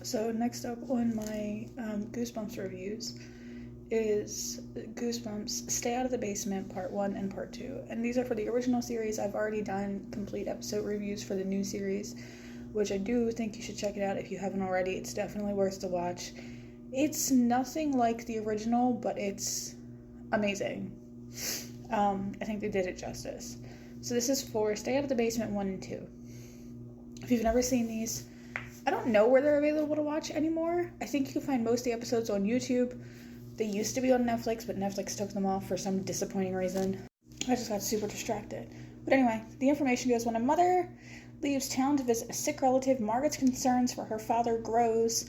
So next up on my Goosebumps reviews is Goosebumps Stay Out of the Basement Part 1 and Part 2. And these are for the original series. I've already done complete episode reviews for the new series, which I do think you should check it out if you haven't already. It's definitely worth the watch. It's nothing like the original, but it's amazing. I think they did it justice. So this is for Stay Out of the Basement 1 and 2. If you've never seen these, I don't know where they're available to watch anymore. I think you can find most of the episodes on YouTube. They used to be on Netflix, but Netflix took them off for some disappointing reason. I just got super distracted. But anyway, the information goes, when a mother leaves town to visit a sick relative, Margaret's concerns for her father grows.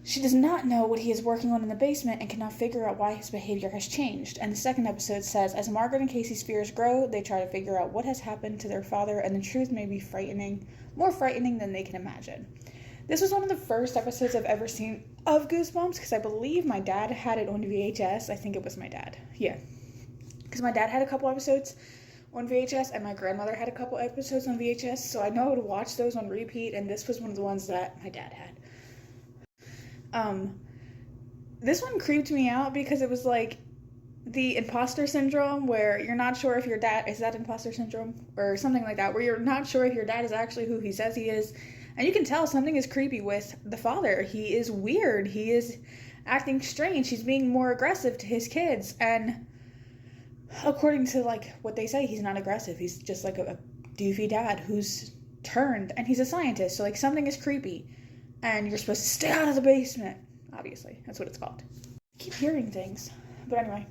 She does not know what he is working on in the basement and cannot figure out why his behavior has changed. And the second episode says, as Margaret and Casey's fears grow, they try to figure out what has happened to their father, and the truth may be more frightening than they can imagine. This was one of the first episodes I've ever seen of Goosebumps, because I believe my dad had it on VHS. I think it was my dad. Yeah. Because my dad had a couple episodes on VHS, and my grandmother had a couple episodes on VHS, so I know how to watch those on repeat, and this was one of the ones that my dad had. This one creeped me out because it was like the imposter syndrome, where you're not sure if your dad, is that imposter syndrome? Or something like that, where you're not sure if your dad is actually who he says he is. And you can tell something is creepy with the father. He is weird. He is acting strange. He's being more aggressive to his kids. And according to like what they say, he's not aggressive. He's just like a doofy dad who's turned, and he's a scientist. So like something is creepy. And you're supposed to stay out of the basement. Obviously, that's what it's called. I keep hearing things. But anyway.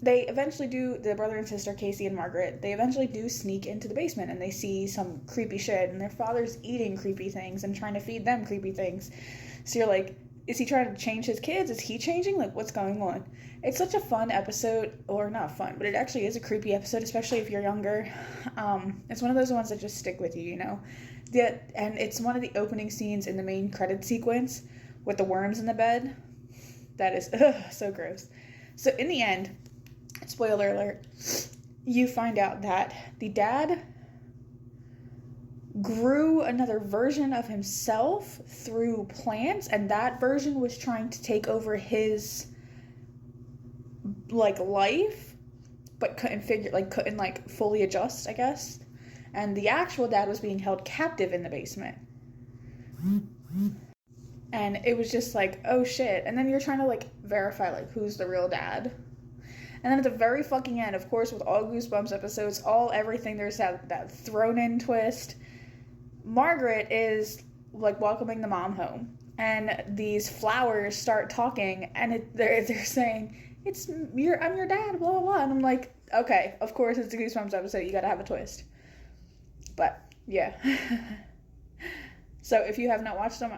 They eventually do, the brother and sister, Casey and Margaret, they eventually do sneak into the basement, and they see some creepy shit, and their father's eating creepy things and trying to feed them creepy things. So you're like, is he trying to change his kids? Is he changing? Like, what's going on? It's such a fun episode, or not fun, but it actually is a creepy episode, especially if you're younger. It's one of those ones that just stick with you, you know? And it's one of the opening scenes in the main credit sequence with the worms in the bed. That is so gross. So in the end, spoiler alert, you find out that the dad grew another version of himself through plants, and that version was trying to take over his like life, but couldn't fully adjust, I guess. And the actual dad was being held captive in the basement. And it was just like, oh shit. And then you're trying to like verify like who's the real dad. And then at the very fucking end, of course, with all Goosebumps episodes, everything, there's that thrown in twist. Margaret is like welcoming the mom home, and these flowers start talking, and they're saying, I'm your dad, blah blah blah. And I'm like, okay, of course it's a Goosebumps episode, you gotta have a twist. But yeah. So if you have not watched them,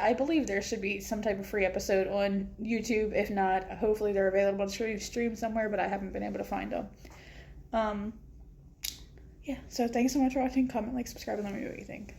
I believe there should be some type of free episode on YouTube. If not, hopefully they're available to stream somewhere, but I haven't been able to find them. Yeah, so thanks so much for watching. Comment, like, subscribe, and let me know what you think.